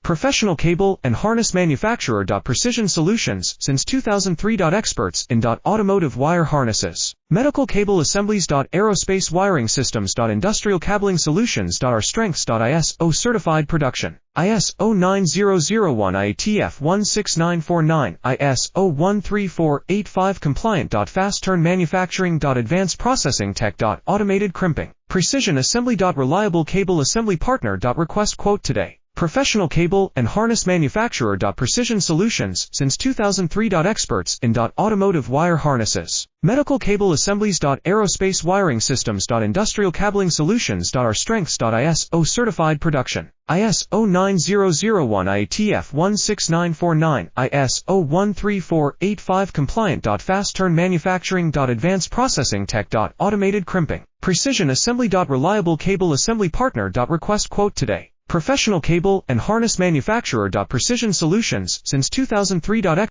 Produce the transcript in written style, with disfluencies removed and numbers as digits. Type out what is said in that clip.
Professional cable and harness manufacturer. Precision Solutions since 2003. Experts in automotive wire harnesses, medical cable assemblies. Aerospace wiring systems. Industrial cabling solutions. Our strengths. ISO certified production. ISO 9001 IATF 16949, ISO 13485 compliant. Fast turn manufacturing. Advanced processing tech. Automated crimping. Precision assembly. Reliable cable assembly partner. Request quote today. Professional cable and harness manufacturer. Precision Solutions since 2003. Experts in automotive wire harnesses, medical cable assemblies. Aerospace wiring systems. Industrial cabling solutions. Our strengths. ISO certified production. ISO 9001 IATF 16949, ISO 13485 compliant. Fast turn manufacturing. Advanced processing tech. Automated crimping. Precision assembly. Reliable cable assembly partner. Request quote today. Professional cable and harness manufacturer. Precision Solutions since 2003.